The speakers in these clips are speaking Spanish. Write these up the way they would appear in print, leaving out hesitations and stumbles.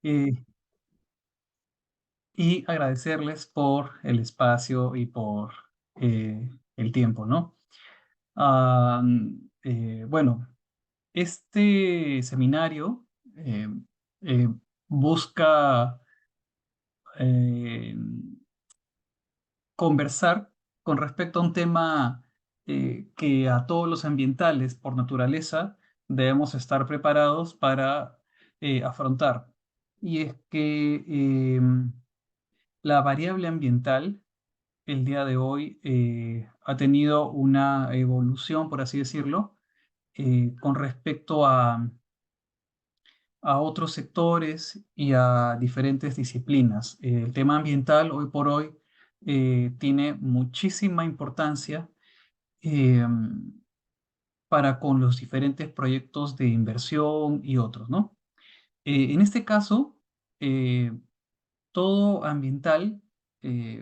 eh, y agradecerles por el espacio y por el tiempo, ¿no? Bueno, este seminario eh, eh, busca eh, conversar con respecto a un tema que a todos los ambientales, por naturaleza, debemos estar preparados para afrontar. Y es que la variable ambiental el día de hoy ha tenido una evolución, por así decirlo, con respecto a otros sectores y a diferentes disciplinas. El tema ambiental hoy por hoy tiene muchísima importancia eh, para con los diferentes proyectos de inversión y otros, ¿no? En este caso, eh, todo ambiental,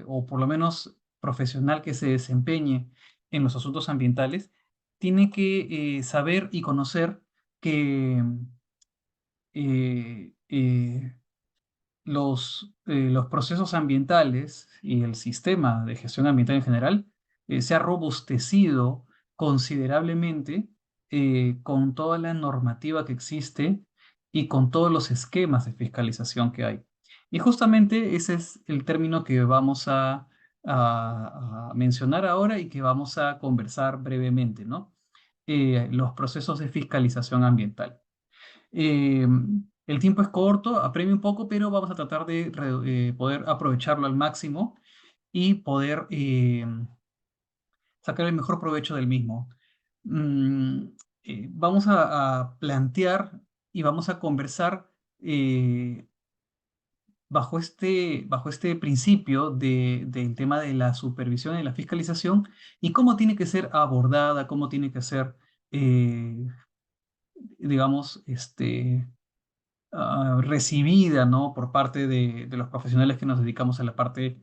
o por lo menos profesional que se desempeñe en los asuntos ambientales, tiene que saber y conocer que eh, eh, los procesos ambientales y el sistema de gestión ambiental en general se ha robustecido considerablemente con toda la normativa que existe y con todos los esquemas de fiscalización que hay. Y justamente ese es el término que vamos a mencionar ahora y que vamos a conversar brevemente, ¿no? Los procesos de fiscalización ambiental. Eh, el tiempo es corto, apremia un poco, pero vamos a tratar de poder aprovecharlo al máximo y poder sacar el mejor provecho del mismo. Mm, Vamos a plantear y vamos a conversar bajo este principio del tema de la supervisión y la fiscalización y cómo tiene que ser abordada, cómo tiene que ser, eh, digamos, recibida, ¿no? Por parte de los profesionales que nos dedicamos a la parte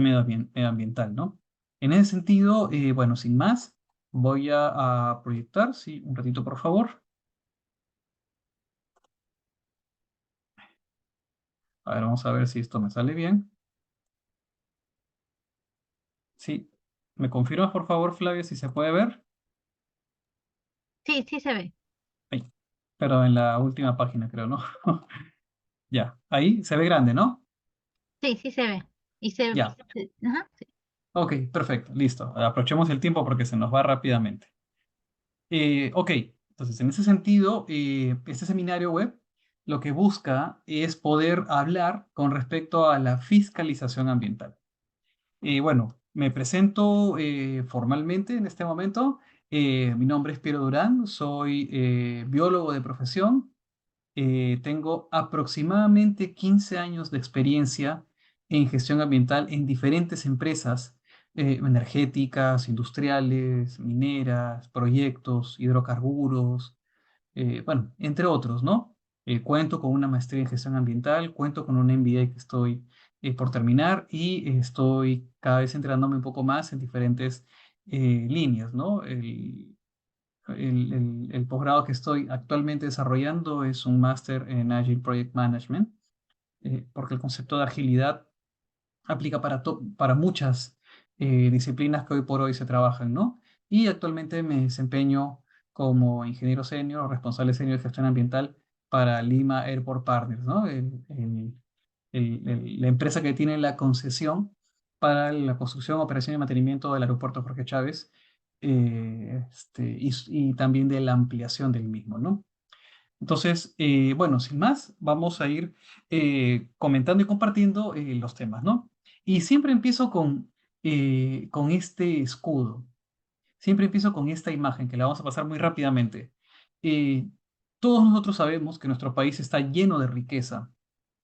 medioambiental, ¿no? En ese sentido, bueno, sin más, voy a proyectar, sí, un ratito, por favor. A ver, vamos a ver si esto me sale bien. Sí, ¿me confirmas, por favor, Flavia, si se puede ver? Sí, sí se ve. Ahí, pero en la última página, creo, ¿no? Ya, ahí se ve grande, ¿no? Sí, sí se ve. Y se, Ya, ajá, sí. ok, perfecto, listo. Aprovechemos el tiempo porque se nos va rápidamente. Ok, entonces en ese sentido, este seminario web lo que busca es poder hablar con respecto a la fiscalización ambiental. Bueno, me presento formalmente en este momento. Mi nombre es Piero Durán, soy biólogo de profesión. Tengo aproximadamente 15 años de experiencia en gestión ambiental en diferentes empresas energéticas, industriales, mineras, proyectos, hidrocarburos, bueno, entre otros, ¿no? Cuento con una maestría en gestión ambiental, cuento con un MBA que estoy por terminar y estoy cada vez entrenándome un poco más en diferentes líneas, ¿no? El posgrado que estoy actualmente desarrollando es un máster en Agile Project Management, porque el concepto de agilidad aplica para muchas disciplinas que hoy por hoy se trabajan, ¿no? Y actualmente me desempeño como ingeniero senior o responsable senior de gestión ambiental para Lima Airport Partners, ¿no? La empresa que tiene la concesión para la construcción, operación y mantenimiento del aeropuerto Jorge Chávez y también de la ampliación del mismo, ¿no? Entonces, bueno, sin más, vamos a ir comentando y compartiendo los temas, ¿no? Y siempre empiezo con este escudo, siempre empiezo con esta imagen que la vamos a pasar muy rápidamente. Eh, Todos nosotros sabemos que nuestro país está lleno de riqueza,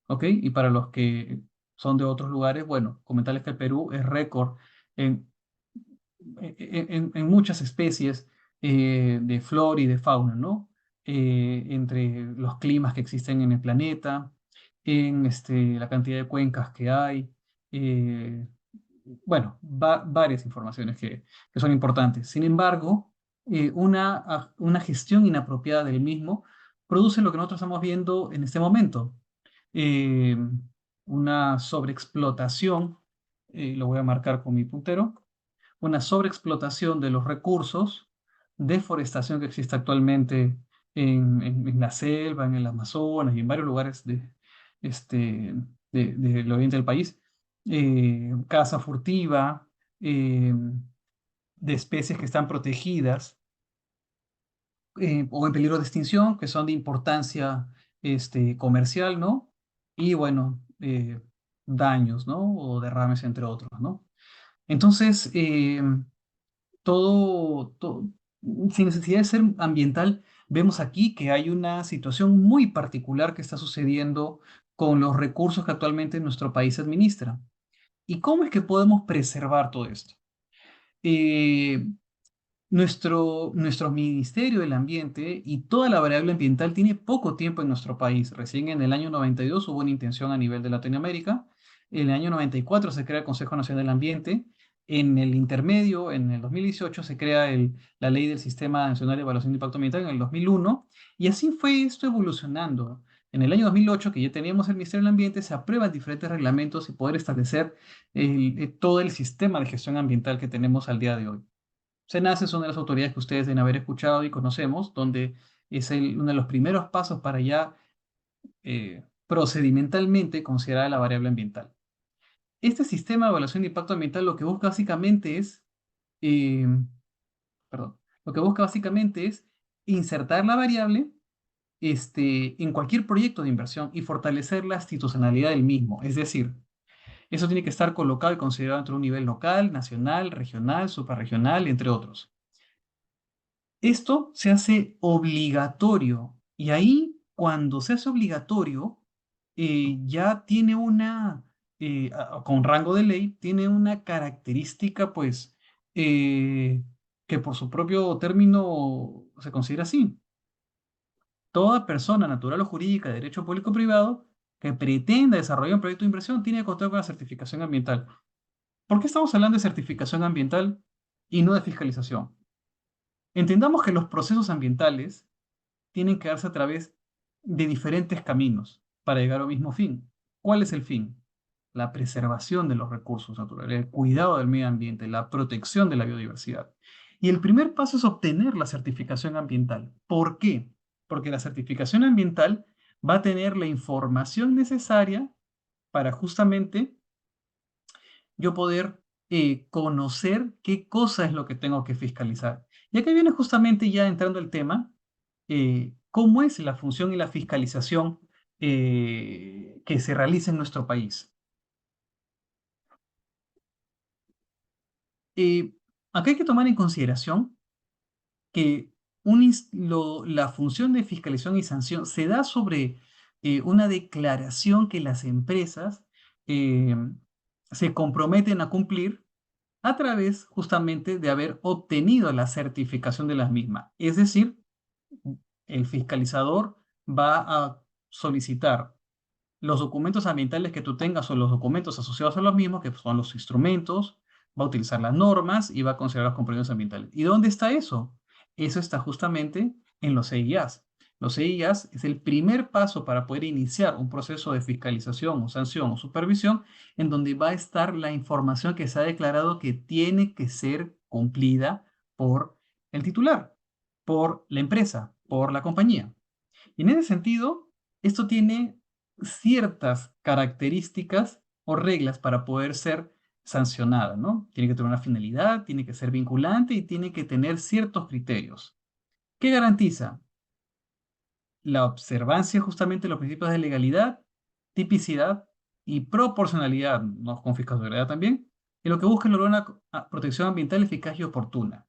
¿ok? Y para los que son de otros lugares, bueno, comentarles que el Perú es récord en, en muchas especies de flora y de fauna, ¿no? Entre los climas que existen en el planeta, en la cantidad de cuencas que hay, eh, bueno, varias informaciones que son importantes. Sin embargo, una gestión inapropiada del mismo produce lo que nosotros estamos viendo en este momento. eh, una sobreexplotación, lo voy a marcar con mi puntero, una sobreexplotación de los recursos, deforestación que existe actualmente en la selva, en el Amazonas y en varios lugares este, del oriente del país, caza furtiva, eh, de especies que están protegidas o en peligro de extinción, que son de importancia comercial, ¿no? Y bueno, daños, ¿no? O derrames, entre otros, ¿no? Entonces, sin necesidad de ser ambiental, vemos aquí que hay una situación muy particular que está sucediendo con los recursos que actualmente nuestro país administra. ¿Y cómo es que podemos preservar todo esto? Eh, nuestro Ministerio del Ambiente y toda la variable ambiental tiene poco tiempo en nuestro país. Recién en el año 92 hubo una intención a nivel de Latinoamérica. En el año 94 se crea el Consejo Nacional del Ambiente. En el intermedio, en el 2018, se crea la Ley del Sistema Nacional de Evaluación de Impacto Ambiental en el 2001. Y así fue esto evolucionando. En el año 2008, que ya teníamos el Ministerio del Ambiente, se aprueban diferentes reglamentos y poder establecer todo el sistema de gestión ambiental que tenemos al día de hoy. SENACE es una de las autoridades que ustedes deben haber escuchado y conocemos, donde es uno de los primeros pasos para ya procedimentalmente considerar la variable ambiental. Este sistema de evaluación de impacto ambiental lo que busca básicamente es, eh, perdón, lo que busca básicamente es insertar la variable en cualquier proyecto de inversión y fortalecer la institucionalidad del mismo. Es decir, eso tiene que estar colocado y considerado entre un nivel local, nacional, regional, suprarregional, entre otros. Esto se hace obligatorio y ahí cuando se hace obligatorio ya tiene con rango de ley, tiene una característica pues que por su propio término se considera así. Toda persona natural o jurídica de derecho público o privado que pretenda desarrollar un proyecto de inversión tiene que contar con la certificación ambiental. ¿Por qué estamos hablando de certificación ambiental y no de fiscalización? Entendamos que los procesos ambientales tienen que darse a través de diferentes caminos para llegar al mismo fin. ¿Cuál es el fin? La preservación de los recursos naturales, el cuidado del medio ambiente, la protección de la biodiversidad. Y el primer paso es obtener la certificación ambiental. ¿Por qué? Porque la certificación ambiental va a tener la información necesaria para justamente yo poder conocer qué cosa es lo que tengo que fiscalizar. Y aquí viene justamente ya entrando el tema, cómo es la función y la fiscalización que se realiza en nuestro país. Eh, Acá hay que tomar en consideración que la función de fiscalización y sanción se da sobre una declaración que las empresas eh, se comprometen a cumplir a través justamente de haber obtenido la certificación de las mismas. Es decir, el fiscalizador va a solicitar los documentos ambientales que tú tengas o los documentos asociados a los mismos, que son los instrumentos, va a utilizar las normas y va a considerar los compromisos ambientales. ¿Y dónde está eso? Eso está justamente en los EIAs. Los EIAs es el primer paso para poder iniciar un proceso de fiscalización o sanción o supervisión en donde va a estar la información que se ha declarado que tiene que ser cumplida por el titular, por la empresa, por la compañía. Y en ese sentido, esto tiene ciertas características o reglas para poder ser sancionada, ¿no? Tiene que tener una finalidad, tiene que ser vinculante y tiene que tener ciertos criterios. ¿Qué garantiza? La observancia justamente de los principios de legalidad, tipicidad y proporcionalidad, no con fiscalidad también, y lo que busca es lograr una protección ambiental eficaz y oportuna.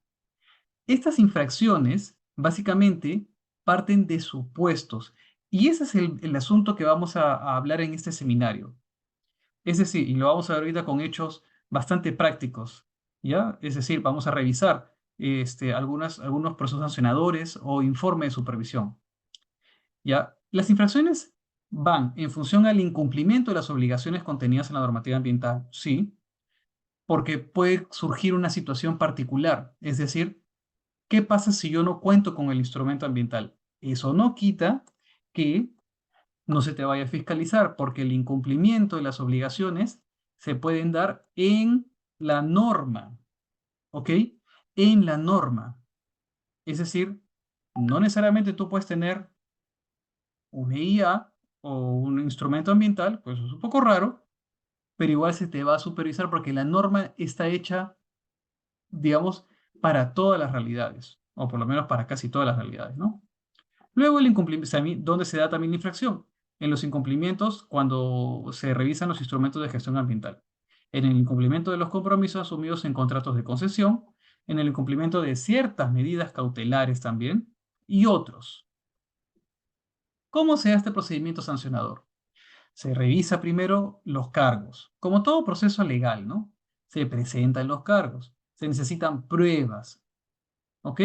Estas infracciones básicamente parten de supuestos y ese es el asunto que vamos a hablar en este seminario. Es decir, y lo vamos a ver ahorita con hechos bastante prácticos, ¿ya? Es decir, vamos a revisar algunos procesos sancionadores o informe de supervisión, ¿ya? Las infracciones van en función al incumplimiento de las obligaciones contenidas en la normativa ambiental, sí, porque puede surgir una situación particular, es decir, ¿qué pasa si yo no cuento con el instrumento ambiental? Eso no quita que no se te vaya a fiscalizar, porque el incumplimiento de las obligaciones se pueden dar en la norma, ¿ok? En la norma. Es decir, no necesariamente tú puedes tener una IA o un instrumento ambiental, pues es un poco raro, pero igual se te va a supervisar porque la norma está hecha, digamos, para todas las realidades, o por lo menos para casi todas las realidades, ¿no? Luego el incumplimiento, ¿dónde se da también la infracción? En los incumplimientos cuando se revisan los instrumentos de gestión ambiental. En el incumplimiento de los compromisos asumidos en contratos de concesión, en el incumplimiento de ciertas medidas cautelares también, y otros. ¿Cómo se da este procedimiento sancionador? Se revisa primero los cargos, como todo proceso legal, ¿no? Se presentan los cargos, se necesitan pruebas, ¿ok?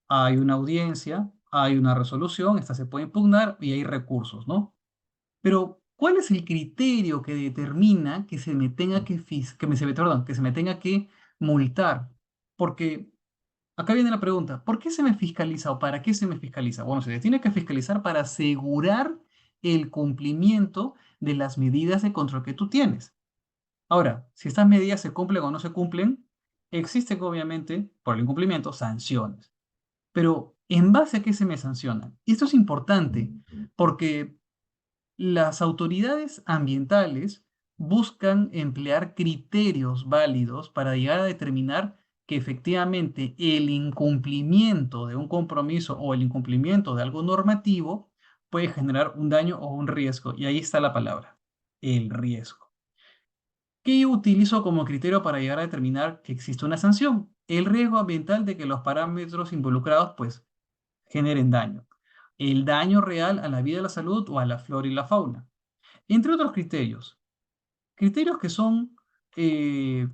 Hay una audiencia, hay una resolución, esta se puede impugnar y hay recursos, ¿no? Pero, ¿cuál es el criterio que determina que se me tenga que se me tenga que multar? Porque acá viene la pregunta, ¿por qué se me fiscaliza o para qué se me fiscaliza? Bueno, se tiene que fiscalizar para asegurar el cumplimiento de las medidas de control que tú tienes. Ahora, si estas medidas se cumplen o no se cumplen, existen obviamente, por el incumplimiento, sanciones. Pero, ¿en base a qué se me sancionan? Y esto es importante porque las autoridades ambientales buscan emplear criterios válidos para llegar a determinar que efectivamente el incumplimiento de un compromiso o el incumplimiento de algo normativo puede generar un daño o un riesgo. Y ahí está la palabra, el riesgo. ¿Qué utilizo como criterio para llegar a determinar que existe una sanción? El riesgo ambiental de que los parámetros involucrados pues generen daño. El daño real a la vida y la salud o a la flora y la fauna. Entre otros criterios. Criterios que son eh,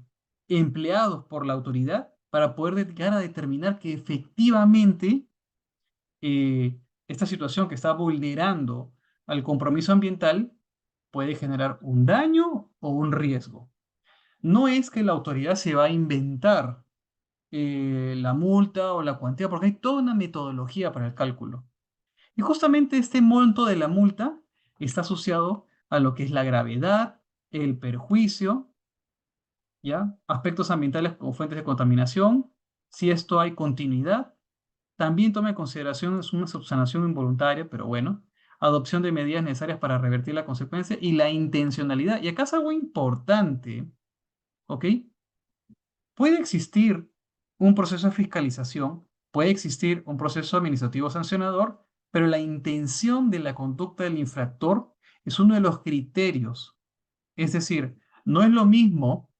empleados por la autoridad para poder llegar a determinar que efectivamente esta situación que está vulnerando al compromiso ambiental puede generar un daño o un riesgo. No es que la autoridad se va a inventar la multa o la cuantía, porque hay toda una metodología para el cálculo. Y justamente este monto de la multa está asociado a lo que es la gravedad, el perjuicio, ¿ya? Aspectos ambientales como fuentes de contaminación, si esto hay continuidad, también toma en consideración es una subsanación involuntaria, pero bueno, adopción de medidas necesarias para revertir la consecuencia y la intencionalidad. Y acá es algo importante, ¿ok? Puede existir un proceso de fiscalización, puede existir un proceso administrativo sancionador, pero la intención de la conducta del infractor es uno de los criterios. Es decir, no es lo mismo,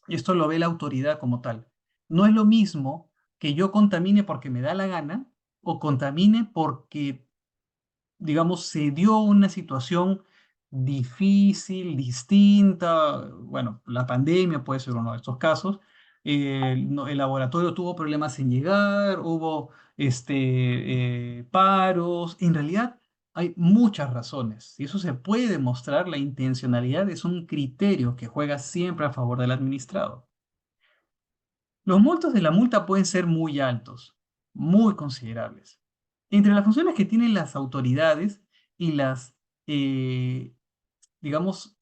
y esto lo ve la autoridad como tal, no es lo mismo que yo contamine porque me da la gana o contamine porque digamos, se dio una situación difícil, distinta, bueno, la pandemia puede ser uno de estos casos, el laboratorio tuvo problemas en llegar, hubo paros, en realidad hay muchas razones, y eso se puede demostrar, la intencionalidad es un criterio que juega siempre a favor del administrado. Los montos de la multa pueden ser muy altos, muy considerables. Entre las funciones que tienen las autoridades y eh, digamos,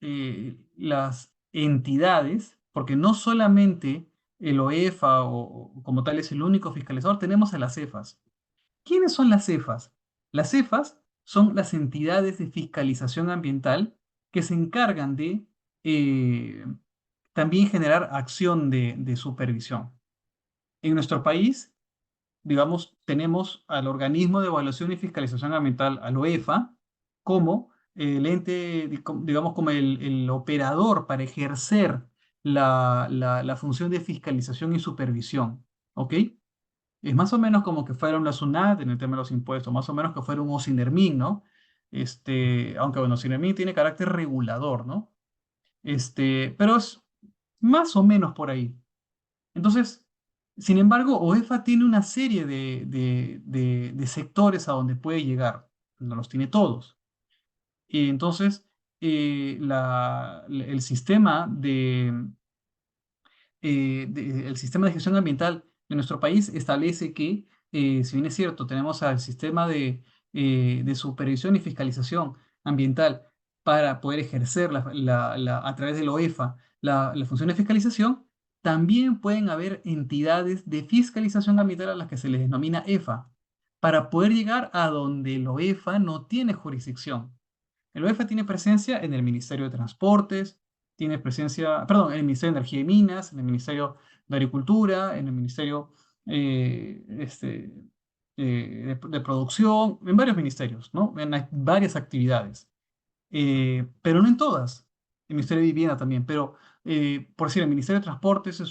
las entidades, porque no solamente el OEFA o como tal es el único fiscalizador, tenemos a las CEFAS. ¿Quiénes son las CEFAS? Las CEFAS son las entidades de fiscalización ambiental que se encargan de eh, también generar acción de supervisión. En nuestro país, digamos, tenemos al organismo de evaluación y fiscalización ambiental, al OEFA, como el ente, digamos, como el operador para ejercer la función de fiscalización y supervisión. ¿Ok? Es más o menos como que fuera una SUNAT en el tema de los impuestos, más o menos que fuera un OSINERMIN, ¿no? Aunque bueno, OSINERMIN tiene carácter regulador, ¿no? Pero es más o menos por ahí. Entonces, sin embargo, OEFA tiene una serie de sectores a donde puede llegar. No los tiene todos. Y entonces, el sistema el sistema de gestión ambiental de nuestro país establece que, si bien es cierto, tenemos al sistema de supervisión y fiscalización ambiental para poder ejercer a través de la OEFA la función de fiscalización, también pueden haber entidades de fiscalización ambiental a las que se les denomina EFA, para poder llegar a donde la OEFA no tiene jurisdicción. El OEFA tiene presencia en el Ministerio de Transportes, tiene presencia, perdón, en el Ministerio de Energía y Minas, en el Ministerio de Agricultura, en el Ministerio eh, este, de Producción, en varios ministerios, ¿no? En varias actividades, pero no en todas. El Ministerio de Vivienda también, pero por decir, el Ministerio de Transportes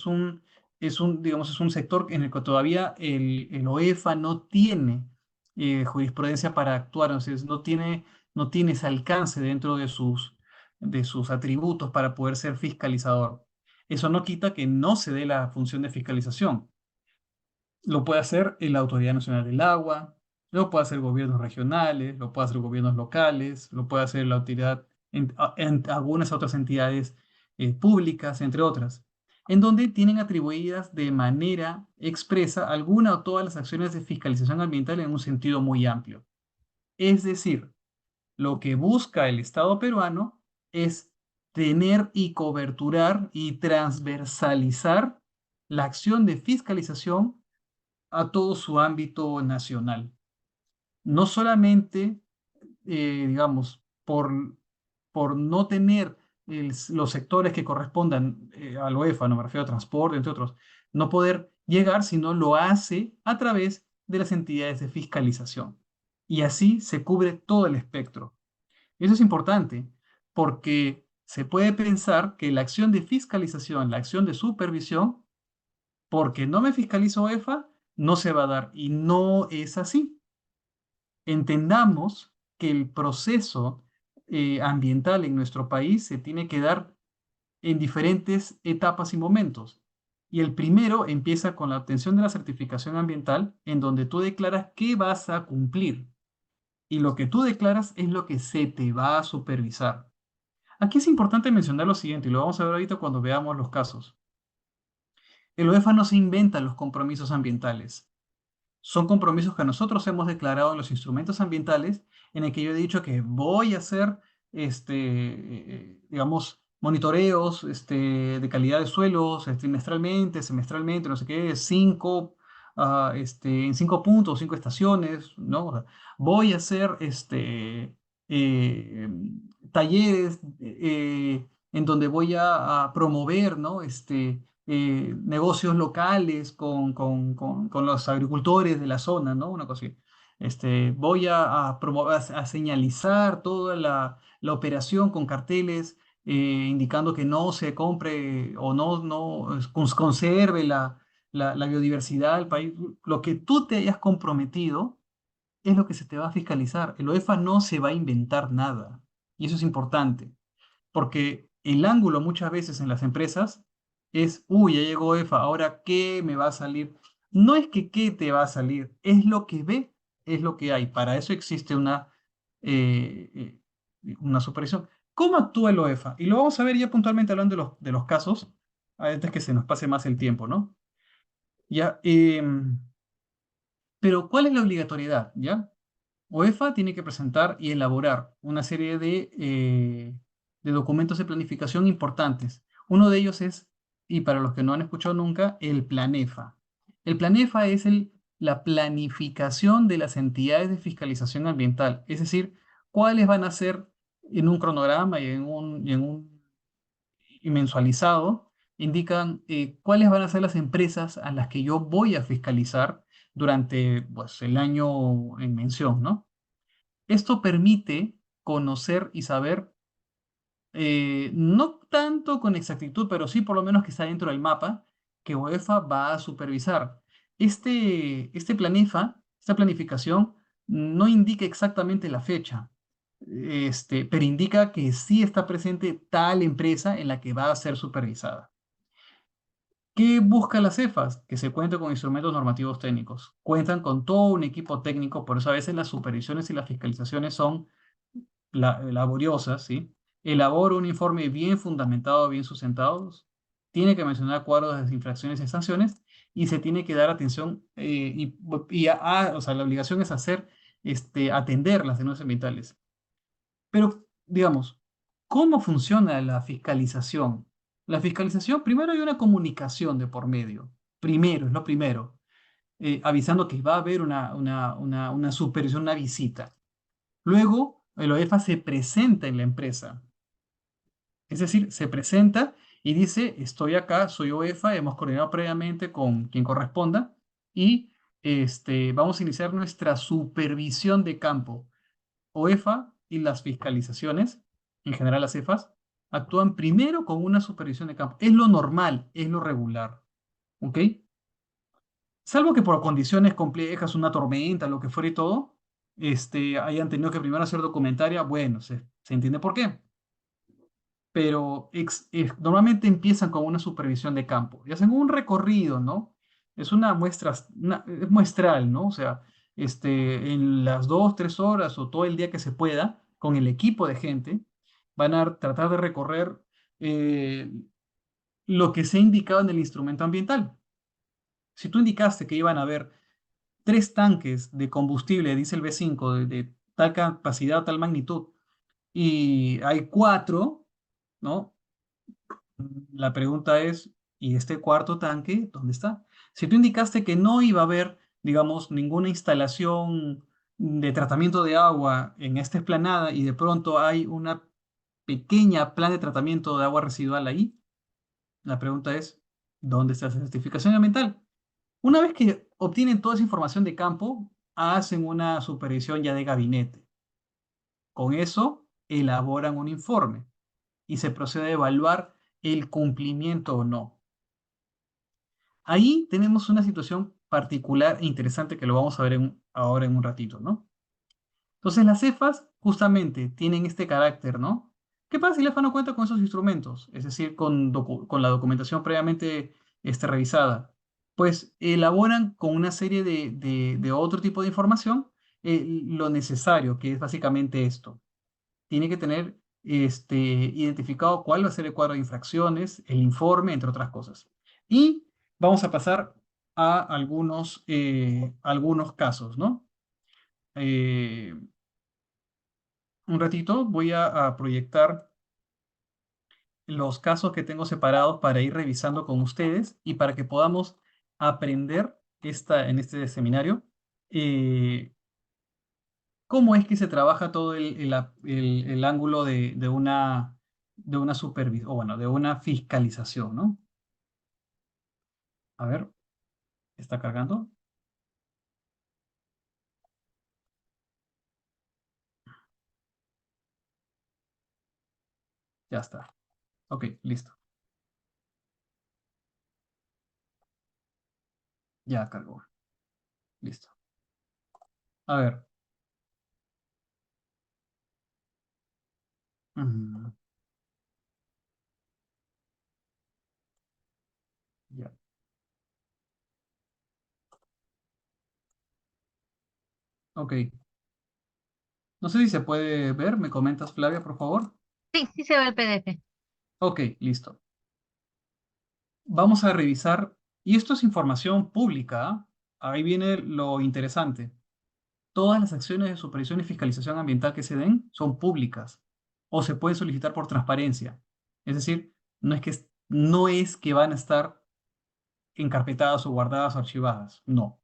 digamos, es un sector en el que todavía el OEFA no tiene jurisprudencia para actuar, o sea, no tiene ese alcance dentro de sus atributos para poder ser fiscalizador. Eso no quita que no se dé la función de fiscalización. Lo puede hacer la Autoridad Nacional del Agua, lo puede hacer gobiernos regionales, lo puede hacer gobiernos locales, lo puede hacer la autoridad en algunas otras entidades públicas, entre otras, en donde tienen atribuidas de manera expresa alguna o todas las acciones de fiscalización ambiental en un sentido muy amplio. Es decir, lo que busca el Estado peruano es tener y coberturar y transversalizar la acción de fiscalización a todo su ámbito nacional. No solamente, digamos, por no tener los sectores que correspondan al UEFA, no me refiero a transporte, entre otros, no poder llegar, sino lo hace a través de las entidades de fiscalización. Y así se cubre todo el espectro. Eso es importante porque se puede pensar que la acción de fiscalización, la acción de supervisión, porque no me fiscalizo EFA, no se va a dar. Y no es así. Entendamos que el proceso ambiental en nuestro país se tiene que dar en diferentes etapas y momentos. Y el primero empieza con la obtención de la certificación ambiental, en donde tú declaras qué vas a cumplir. Y lo que tú declaras es lo que se te va a supervisar. Aquí es importante mencionar lo siguiente, y lo vamos a ver ahorita cuando veamos los casos. El OEFA no se inventa los compromisos ambientales. Son compromisos que nosotros hemos declarado en los instrumentos ambientales, en el que yo he dicho que voy a hacer, digamos, monitoreos de calidad de suelos trimestralmente, semestralmente, no sé qué, en 5 puntos, 5 estaciones, ¿no? O sea, voy a hacer eh, talleres en donde voy a promover, ¿no? Negocios locales con los agricultores de la zona, ¿no? Una cosa así. Voy a promover, a señalizar toda la operación con carteles indicando que no se compre o no conserve la biodiversidad del país. Lo que tú te hayas comprometido es lo que se te va a fiscalizar. El OEFA no se va a inventar nada. Y eso es importante. Porque el ángulo muchas veces en las empresas es, uy, ya llegó EFA, ahora ¿qué me va a salir? No es que qué te va a salir, es lo que ve, es lo que hay. Para eso existe una supervisión. ¿Cómo actúa el OEFA? Y lo vamos a ver ya puntualmente hablando de los casos, antes que se nos pase más el tiempo, ¿no? Ya, pero ¿cuál es la obligatoriedad? ¿Ya? OEFA tiene que presentar y elaborar una serie de documentos de planificación importantes. Uno de ellos es, y para los que no han escuchado nunca, el Planefa. El Planefa es la planificación de las entidades de fiscalización ambiental, es decir, cuáles van a ser en un cronograma y mensualizado, indican cuáles van a ser las empresas a las que yo voy a fiscalizar durante pues, el año en mención, ¿no? Esto permite conocer y saber, no tanto con exactitud, pero sí por lo menos que está dentro del mapa que UEFA va a supervisar. Este Planefa, esta planificación, no indica exactamente la fecha, pero indica que sí está presente tal empresa en la que va a ser supervisada. ¿Qué busca las CEFAS? Que se cuente con instrumentos normativos técnicos. Cuentan con todo un equipo técnico, por eso a veces las supervisiones y las fiscalizaciones son laboriosas, ¿sí? Elabora un informe bien fundamentado, bien sustentado. Tiene que mencionar cuadros de infracciones y sanciones y se tiene que dar atención o sea, la obligación es atender las denuncias ambientales. Pero, digamos, ¿cómo funciona la fiscalización? La fiscalización, primero hay una comunicación de por medio. Primero, es lo primero, avisando que va a haber una supervisión, una visita. Luego, el OEFA se presenta en la empresa. Es decir, se presenta y dice, estoy acá, soy OEFA, hemos coordinado previamente con quien corresponda y vamos a iniciar nuestra supervisión de campo. OEFA y las fiscalizaciones, en general las CEFAs, actúan primero con una supervisión de campo. Es lo normal, es lo regular. ¿Ok? Salvo que por condiciones complejas, una tormenta, lo que fuera y todo, hayan tenido que primero hacer documentaria, bueno, se entiende por qué. Pero normalmente empiezan con una supervisión de campo y hacen un recorrido, ¿no? Es una muestra, es muestral, ¿no? O sea, en las 2, 3 horas o todo el día que se pueda, con el equipo de gente, van a tratar de recorrer eh, lo que se ha indicado en el instrumento ambiental. Si tú indicaste que iban a haber 3 tanques de combustible de diésel B5 de tal capacidad, tal magnitud, y hay 4, ¿no? La pregunta es, ¿y este cuarto tanque dónde está? Si tú indicaste que no iba a haber, digamos, ninguna instalación de tratamiento de agua en esta explanada y de pronto hay una pequeña plan de tratamiento de agua residual ahí, la pregunta es, ¿dónde está esa certificación ambiental? Una vez que obtienen toda esa información de campo, hacen una supervisión ya de gabinete. Con eso, elaboran un informe y se procede a evaluar el cumplimiento o no. Ahí tenemos una situación particular e interesante que lo vamos a ver ahora en un ratito, ¿no? Entonces las cefas justamente tienen este carácter, ¿no? ¿Qué pasa si la EFA no cuenta con esos instrumentos? Es decir, con la documentación previamente revisada. Pues elaboran con una serie de otro tipo de información lo necesario, que es básicamente esto. Tiene que tener identificado cuál va a ser el cuadro de infracciones, el informe, entre otras cosas. Y vamos a pasar a algunos casos, ¿no? Eh, un ratito voy a proyectar los casos que tengo separados para ir revisando con ustedes y para que podamos aprender en este seminario eh, cómo es que se trabaja todo el ángulo de una supervisión, o bueno, de una fiscalización, ¿no? A ver, ¿está cargando? Ya está. Ok, listo. Ya cargó. Listo. A ver. Mm, ya. Ok. No sé si se puede ver. ¿Me comentas, Flavia, por favor? Sí, sí se ve el PDF. Ok, listo. Vamos a revisar, y esto es información pública, ¿ah? Ahí viene lo interesante. Todas las acciones de supervisión y fiscalización ambiental que se den son públicas o se pueden solicitar por transparencia. Es decir, no es que van a estar encarpetadas o guardadas o archivadas. No.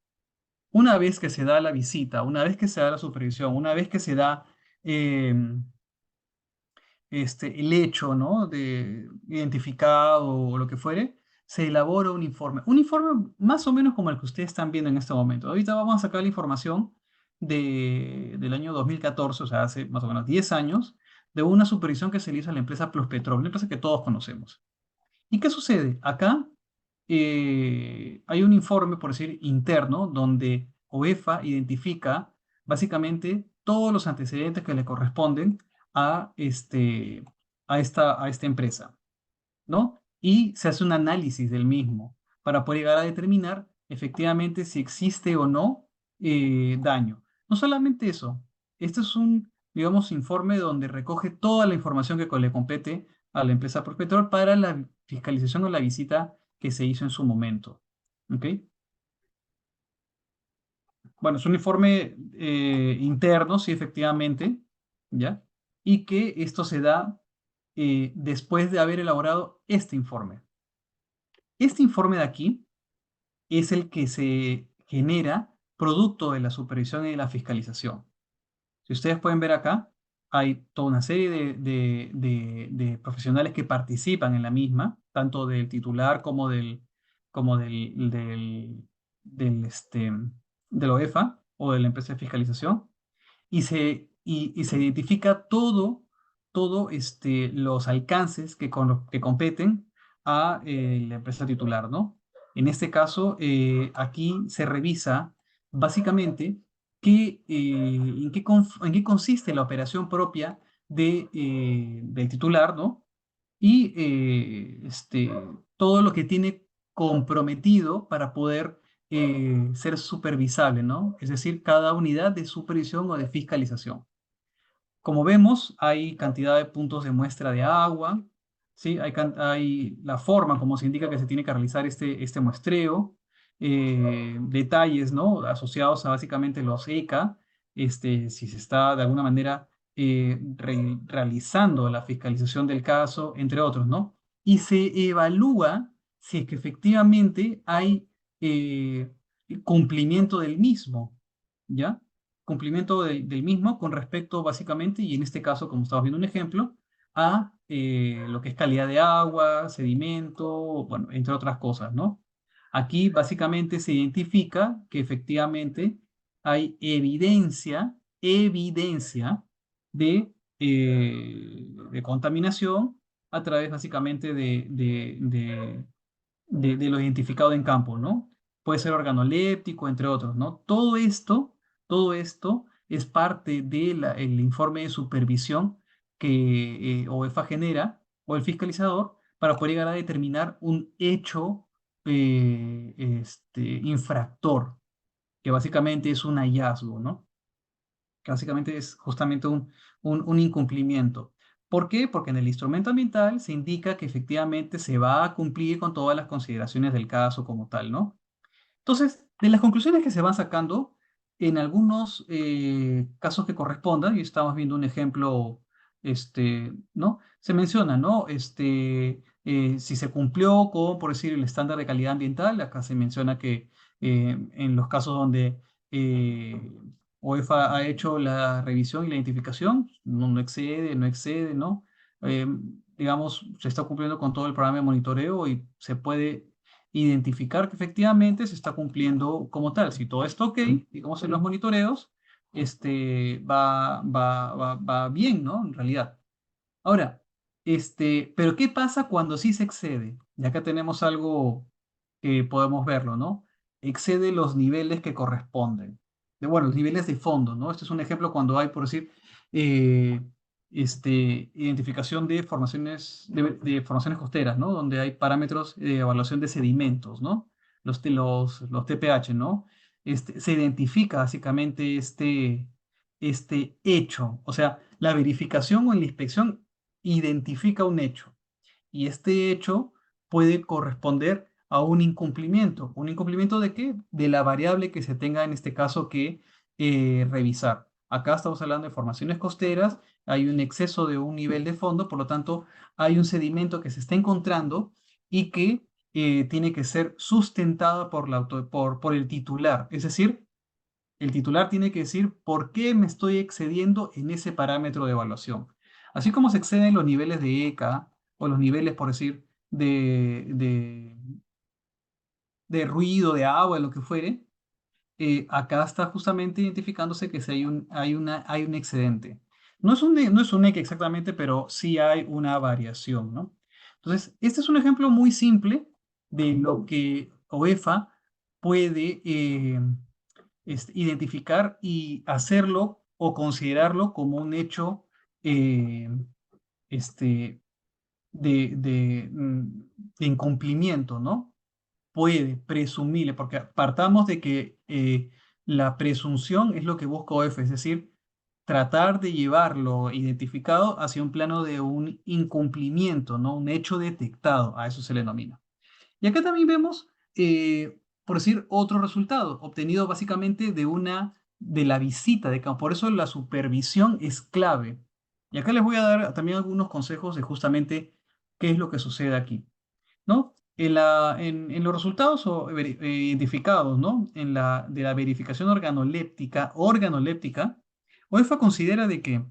Una vez que se da la visita, una vez que se da la supervisión, una vez que se da em, el hecho, ¿no? De identificado o lo que fuere, se elabora un informe. Un informe más o menos como el que ustedes están viendo en este momento. Ahorita vamos a sacar la información del año 2014, o sea, hace más o menos 10 años, de una supervisión que se le hizo a la empresa Pluspetrol, una empresa que todos conocemos. ¿Y qué sucede? Acá hay un informe, por decir, interno, donde OEFA identifica básicamente todos los antecedentes que le corresponden a esta empresa, ¿no? Y se hace un análisis del mismo para poder llegar a determinar efectivamente si existe o no daño. No solamente eso, este es un, digamos, informe donde recoge toda la información que le compete a la empresa Prospetro para la fiscalización o la visita que se hizo en su momento. ¿Ok? Bueno, es un informe interno, sí, efectivamente, ¿ya? y que esto se da después de haber elaborado este informe. Este informe de aquí es el que se genera producto de la supervisión y de la fiscalización. Si ustedes pueden ver acá, hay toda una serie de profesionales que participan en la misma, tanto del titular como del OEFA o de la empresa de fiscalización, y se identifica los alcances que competen a la empresa titular, ¿no? En este caso, aquí se revisa básicamente en qué consiste la operación propia del titular, ¿no? Y todo lo que tiene comprometido para poder ser supervisable, ¿no? Es decir, cada unidad de supervisión o de fiscalización. Como vemos, hay cantidad de puntos de muestra de agua, ¿sí? Hay la forma como se indica que se tiene que realizar este muestreo, detalles, ¿no? Asociados a básicamente los ECA, si se está de alguna manera realizando la fiscalización del caso, entre otros, ¿no? Y se evalúa si es que efectivamente hay eh, cumplimiento del mismo, ¿ya? Cumplimiento del mismo con respecto básicamente, y en este caso, como estamos viendo un ejemplo, a lo que es calidad de agua, sedimento, bueno, entre otras cosas, ¿no? Aquí básicamente se identifica que efectivamente hay evidencia de contaminación a través básicamente de lo identificado en campo, ¿no? Puede ser organoléptico, entre otros, ¿no? Todo esto es parte del informe de supervisión que OEFA genera o el fiscalizador para poder llegar a determinar un hecho infractor, que básicamente es un hallazgo, ¿no? Que básicamente es justamente un incumplimiento. ¿Por qué? Porque en el instrumento ambiental se indica que efectivamente se va a cumplir con todas las consideraciones del caso como tal, ¿no? Entonces, de las conclusiones que se van sacando, en algunos casos que correspondan, y estamos viendo un ejemplo, ¿no? Se menciona, ¿no? Si se cumplió con, por decir, el estándar de calidad ambiental, acá se menciona que en los casos donde OEFA ha hecho la revisión y la identificación, no excede, no excede, ¿no? Eh, digamos, se está cumpliendo con todo el programa de monitoreo y se puede identificar que efectivamente se está cumpliendo como tal. Si todo está ok, digamos en los monitoreos, va bien, ¿no? En realidad. Ahora, pero ¿qué pasa cuando sí se excede? Y acá tenemos algo que podemos verlo, ¿no? Excede los niveles que corresponden. Bueno, los niveles de fondo, ¿no? Este es un ejemplo cuando hay, por decir, eh, identificación de formaciones costeras, ¿no? Donde hay parámetros de evaluación de sedimentos, ¿no? Los TPH, ¿no? Se identifica básicamente este hecho, o sea, la verificación o la inspección identifica un hecho y este hecho puede corresponder a un incumplimiento. ¿Un incumplimiento de qué? De la variable que se tenga en este caso que revisar. Acá estamos hablando de formaciones costeras, hay un exceso de un nivel de fondo, por lo tanto hay un sedimento que se está encontrando y que tiene que ser sustentado por el titular. Es decir, el titular tiene que decir por qué me estoy excediendo en ese parámetro de evaluación. Así como se exceden los niveles de ECA o los niveles, por decir, de ruido, de agua, de lo que fuere, acá está justamente identificándose que si hay un excedente. No es un ECA exactamente, pero sí hay una variación, ¿no? Entonces, este es un ejemplo muy simple de lo que OEFA puede identificar y hacerlo o considerarlo como un hecho eh, este, de incumplimiento, ¿no? Puede, presumible, porque partamos de que la presunción es lo que busca OF, es decir, tratar de llevarlo identificado hacia un plano de un incumplimiento, ¿no? Un hecho detectado, a eso se le denomina. Y acá también vemos, por decir, otro resultado, obtenido básicamente de la visita de campo. Por eso la supervisión es clave. Y acá les voy a dar también algunos consejos de justamente qué es lo que sucede aquí, ¿no? En los resultados identificados, ¿no? De la verificación organoléptica, UEFA considera de que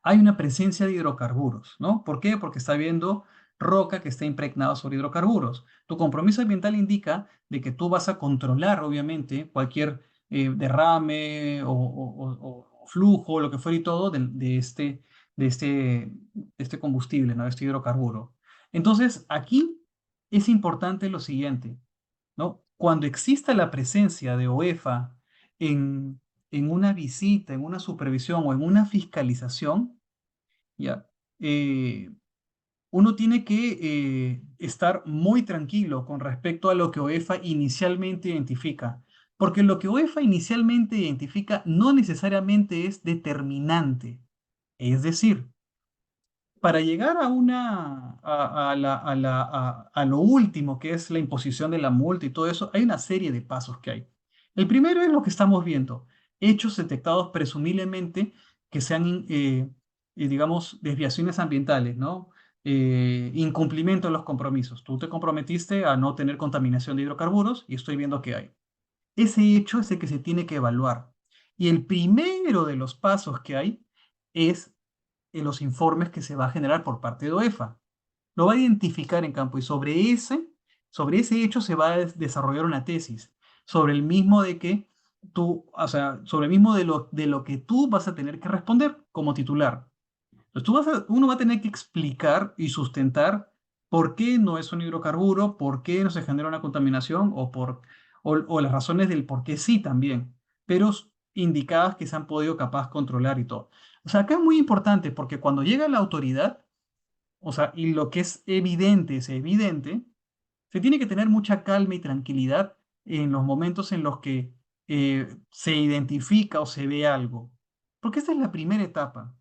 hay una presencia de hidrocarburos, ¿no? ¿Por qué? Porque está viendo roca que está impregnada sobre hidrocarburos. Tu compromiso ambiental indica de que tú vas a controlar, obviamente, cualquier derrame o flujo, lo que fuera y todo, de este, de este combustible, ¿no? De este hidrocarburo. Entonces, aquí es importante lo siguiente, ¿no? Cuando exista la presencia de OEFA en, en una visita, en una supervisión o en una fiscalización, ¿ya? Eh, Uno tiene que estar muy tranquilo con respecto a lo que OEFA inicialmente identifica, porque lo que OEFA inicialmente identifica no necesariamente es determinante. Es decir, para llegar a lo último, que es la imposición de la multa y todo eso, hay una serie de pasos que hay. El primero es lo que estamos viendo, hechos detectados presumiblemente que sean, digamos, desviaciones ambientales, ¿no? Incumplimiento de los compromisos. Tú te comprometiste a no tener contaminación de hidrocarburos y estoy viendo que hay. Ese hecho es el que se tiene que evaluar. Y el primero de los pasos que hay es en los informes que se va a generar por parte de OEFA. Lo va a identificar en campo y sobre ese hecho se va a desarrollar una tesis sobre el mismo de que tú, o sea, sobre el mismo de lo que tú vas a tener que responder como titular. Entonces uno va a tener que explicar y sustentar por qué no es un hidrocarburo, por qué no se genera una contaminación o las razones del por qué sí también, pero indicadas que se han podido capaz controlar y todo. O sea, acá es muy importante porque cuando llega la autoridad, o sea, y lo que es evidente, se tiene que tener mucha calma y tranquilidad en los momentos en los que se identifica o se ve algo, porque esta es la primera etapa.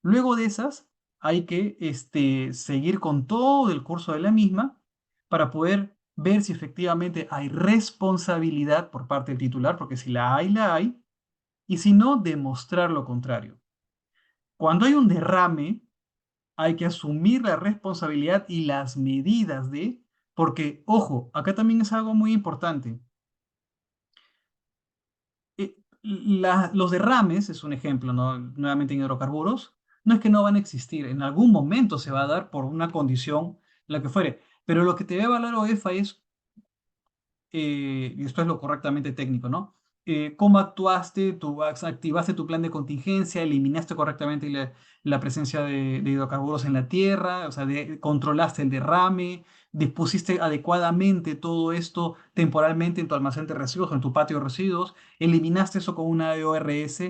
Luego de esas, hay que seguir con todo el curso de la misma para poder ver si efectivamente hay responsabilidad por parte del titular, porque si la hay, y si no, demostrar lo contrario. Cuando hay un derrame, hay que asumir la responsabilidad y las medidas porque, ojo, acá también es algo muy importante. Los derrames, es un ejemplo, ¿no? Nuevamente en hidrocarburos, no es que no van a existir, en algún momento se va a dar por una condición, la que fuere, pero lo que te debe evaluar OEFA es y esto es lo correctamente técnico, ¿no? ¿Cómo actuaste? ¿Tú activaste tu plan de contingencia? ¿Eliminaste correctamente la presencia de hidrocarburos en la tierra? O sea, ¿controlaste el derrame? ¿Dispusiste adecuadamente todo esto temporalmente en tu almacén de residuos o en tu patio de residuos? ¿Eliminaste eso con una EORS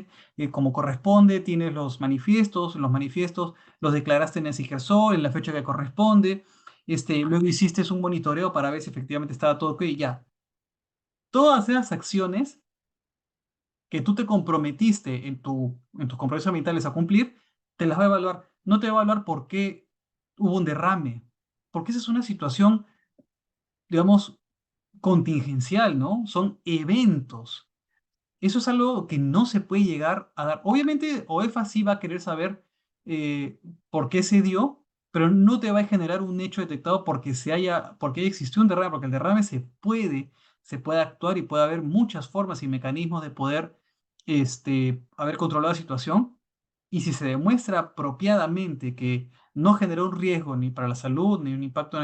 como corresponde? ¿Tienes los manifiestos los declaraste en el SIGERSOL en la fecha que corresponde? Luego hiciste un monitoreo para ver si efectivamente estaba todo ok, ya. Todas esas acciones que tú te comprometiste en tus compromisos ambientales a cumplir, te las va a evaluar. No te va a evaluar por qué hubo un derrame, porque esa es una situación, digamos, contingencial, ¿no? Son eventos. Eso es algo que no se puede llegar a dar. Obviamente, OEFA sí va a querer saber por qué se dio, pero no te va a generar un hecho detectado porque haya existido un derrame, porque el derrame se puede actuar y puede haber muchas formas y mecanismos de poder haber controlado la situación. Y si se demuestra apropiadamente que no generó un riesgo ni para la salud, ni un impacto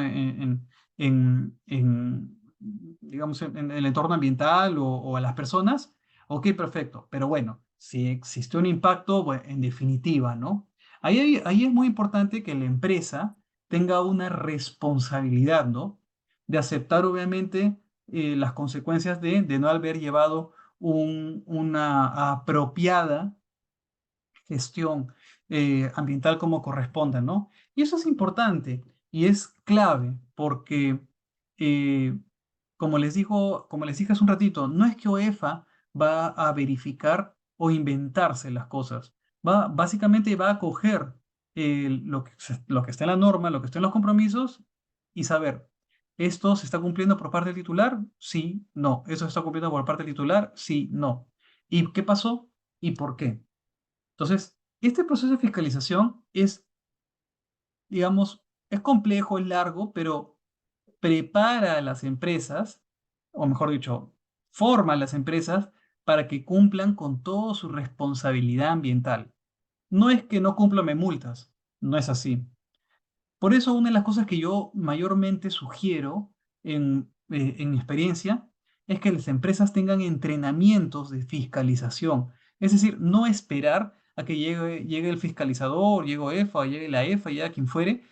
digamos, en el entorno ambiental o a las personas, ok, perfecto. Pero bueno, si existe un impacto, bueno, en definitiva, ¿no? Ahí es muy importante que la empresa tenga una responsabilidad, ¿no? De aceptar, obviamente, las consecuencias de no haber llevado una apropiada gestión ambiental como corresponda, ¿no? Y eso es importante y es clave porque, eh, como les dije hace un ratito, no es que OEFA va a verificar o inventarse las cosas. Básicamente va a coger lo que está en la norma, lo que está en los compromisos y saber, ¿esto se está cumpliendo por parte del titular? Sí, no. ¿Eso se está cumpliendo por parte del titular? Sí, no. ¿Y qué pasó? ¿Y por qué? Entonces, Este proceso de fiscalización es, digamos, es complejo, es largo, pero prepara a las empresas, o mejor dicho, forma a las empresas para que cumplan con toda su responsabilidad ambiental. No es que no cumplan me multas, no es así. Por eso una de las cosas que yo mayormente sugiero en mi experiencia es que las empresas tengan entrenamientos de fiscalización. Es decir, no esperar a que llegue el fiscalizador, llegue EFA, llegue la EFA, llegue quien fuere,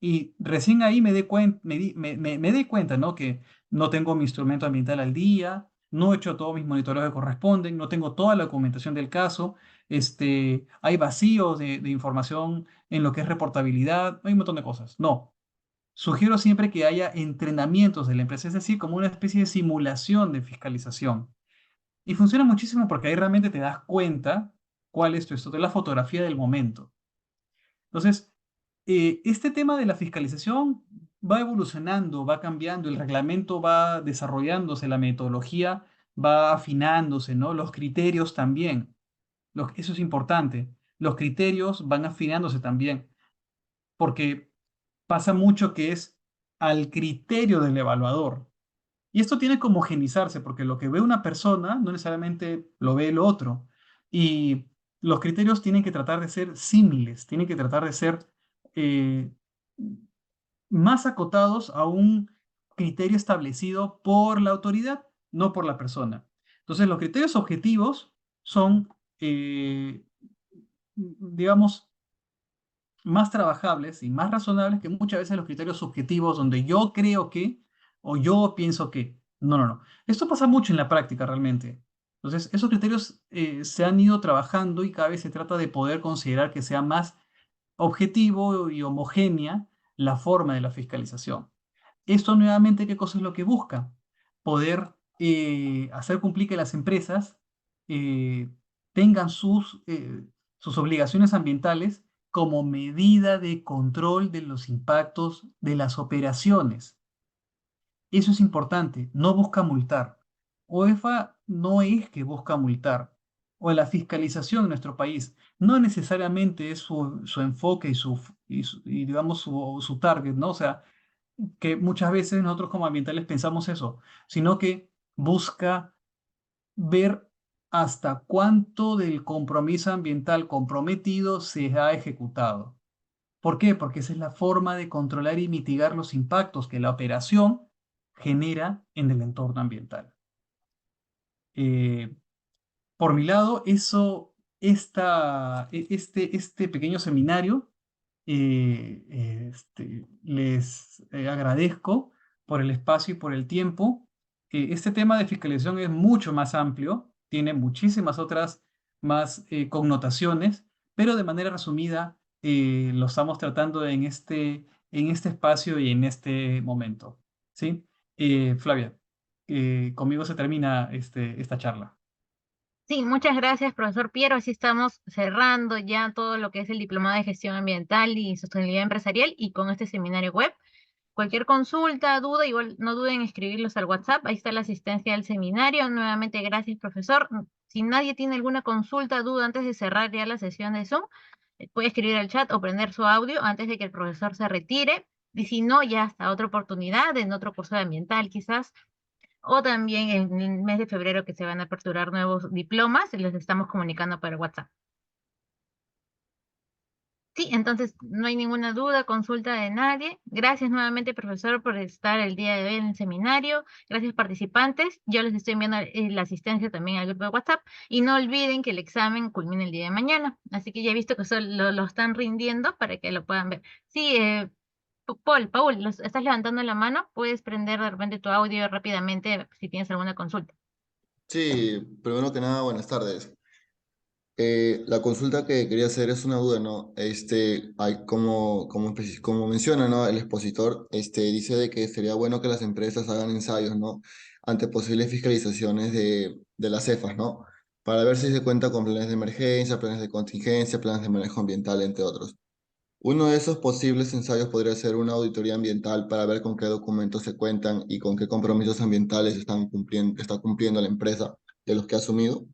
y recién ahí me dé cuenta, me dé cuenta, ¿no? Que no tengo mi instrumento ambiental al día, no he hecho todos mis monitoreos que corresponden, no tengo toda la documentación del caso, hay vacíos de información en lo que es reportabilidad, hay un montón de cosas. No, sugiero siempre que haya entrenamientos de la empresa, es decir, como una especie de simulación de fiscalización. Y funciona muchísimo porque ahí realmente te das cuenta cuál es tu esto de la fotografía del momento. Entonces, este tema de la fiscalización va evolucionando, va cambiando, el reglamento va desarrollándose, la metodología va afinándose, ¿no? Los criterios también. Eso es importante. Los criterios van afinándose también, porque pasa mucho que es al criterio del evaluador. Y esto tiene que homogenizarse, porque lo que ve una persona no necesariamente lo ve el otro. Y los criterios tienen que tratar de ser símiles, tienen que tratar de ser eh, más acotados a un criterio establecido por la autoridad, no por la persona. Entonces, los criterios objetivos son, digamos, más trabajables y más razonables que muchas veces los criterios subjetivos donde yo creo que o yo pienso que. No, no, no. Esto pasa mucho en la práctica realmente. Entonces, esos criterios se han ido trabajando y cada vez se trata de poder considerar que sea más objetivo y homogénea la forma de la fiscalización. Esto nuevamente, ¿qué cosa es lo que busca? Poder hacer cumplir que las empresas eh, tengan sus obligaciones ambientales como medida de control de los impactos de las operaciones. Eso es importante, no busca multar. OEFA no es que busca multar, o la fiscalización en nuestro país no necesariamente es su enfoque y digamos, su target, ¿no? O sea, que muchas veces nosotros como ambientales pensamos eso, sino que busca ver hasta cuánto del compromiso ambiental comprometido se ha ejecutado. ¿Por qué? Porque esa es la forma de controlar y mitigar los impactos que la operación genera en el entorno ambiental. Eh, por mi lado, este pequeño seminario les agradezco por el espacio y por el tiempo. Este tema de fiscalización es mucho más amplio, tiene muchísimas otras más connotaciones, pero de manera resumida lo estamos tratando en este espacio y en este momento. ¿Sí? Flavia, conmigo se termina esta charla. Sí, muchas gracias, profesor Piero. Así estamos cerrando ya todo lo que es el Diplomado de Gestión Ambiental y Sostenibilidad Empresarial y con este seminario web. Cualquier consulta, duda, igual no duden en escribirlos al WhatsApp. Ahí está la asistencia al seminario. Nuevamente, gracias, profesor. Si nadie tiene alguna consulta, duda antes de cerrar ya la sesión de Zoom, puede escribir al chat o prender su audio antes de que el profesor se retire. Y si no, ya hasta otra oportunidad, en otro curso de ambiental quizás. O también en el mes de febrero que se van a aperturar nuevos diplomas, les estamos comunicando por WhatsApp. Sí, entonces no hay ninguna duda, consulta de nadie. Gracias nuevamente, profesor, por estar el día de hoy en el seminario. Gracias, participantes. Yo les estoy enviando la asistencia también al grupo de WhatsApp. Y no olviden que el examen culmina el día de mañana. Así que ya he visto que lo están rindiendo para que lo puedan ver. Sí, Paul, estás levantando la mano. Puedes prender de repente tu audio rápidamente si tienes alguna consulta. Sí, primero que nada, buenas tardes. La consulta que quería hacer es una duda, ¿no? Como menciona, ¿no? El expositor, dice de que sería bueno que las empresas hagan ensayos, ¿no? Ante posibles fiscalizaciones de las CEFAS, ¿no? Para ver si se cuenta con planes de emergencia, planes de contingencia, planes de manejo ambiental, entre otros. Uno de esos posibles ensayos podría ser una auditoría ambiental para ver con qué documentos se cuentan y con qué compromisos ambientales está cumpliendo la empresa de los que ha asumido.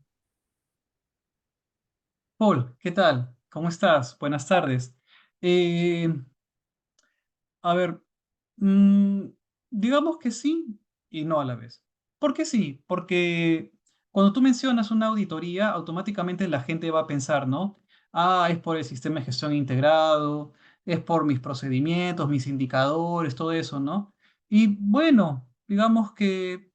Paul, ¿qué tal? ¿Cómo estás? Buenas tardes. Eh, a ver, mm, digamos que sí y no a la vez. ¿Por qué sí? Porque cuando tú mencionas una auditoría, automáticamente la gente va a pensar, ¿no? Ah, es por el sistema de gestión integrado, es por mis procedimientos, mis indicadores, todo eso, ¿no? Y bueno, digamos que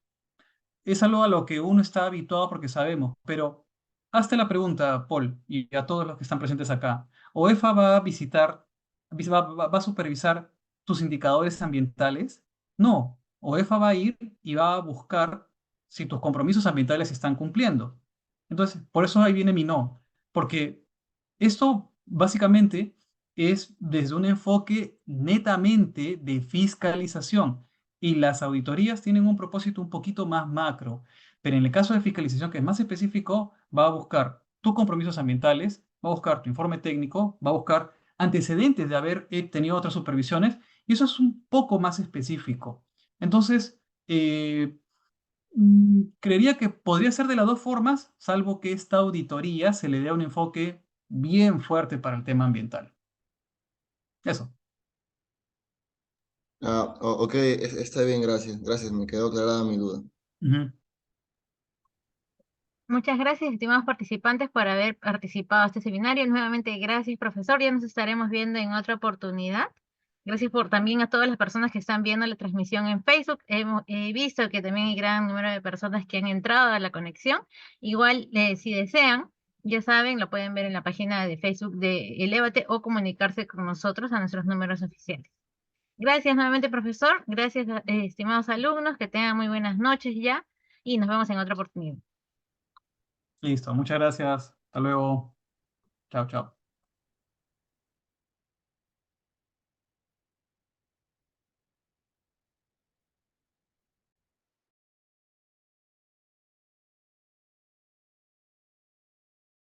es algo a lo que uno está habituado porque sabemos, pero hazte la pregunta, Paul, y a todos los que están presentes acá. ¿OEFA va a visitar, va a supervisar tus indicadores ambientales? No, OEFA va a ir y va a buscar si tus compromisos ambientales se están cumpliendo. Entonces, por eso ahí viene mi no, porque esto básicamente es desde un enfoque netamente de fiscalización. Y las auditorías tienen un propósito un poquito más macro, pero en el caso de fiscalización, que es más específico, va a buscar tus compromisos ambientales, va a buscar tu informe técnico, va a buscar antecedentes de haber tenido otras supervisiones, y eso es un poco más específico. Entonces, creería que podría ser de las dos formas, salvo que esta auditoría se le dé un enfoque bien fuerte para el tema ambiental. Eso. Ok, está bien, gracias. Gracias, me quedó aclarada mi duda. Ujú. Muchas gracias, estimados participantes, por haber participado en este seminario. Nuevamente, gracias, profesor. Ya nos estaremos viendo en otra oportunidad. Gracias por también a todas las personas que están viendo la transmisión en Facebook. He visto que también hay gran número de personas que han entrado a la conexión. Igual, si desean, ya saben, lo pueden ver en la página de Facebook de Elévate o comunicarse con nosotros a nuestros números oficiales. Gracias nuevamente, profesor. Gracias, estimados alumnos. Que tengan muy buenas noches ya y nos vemos en otra oportunidad. Listo, muchas gracias. Hasta luego. Chao, chao.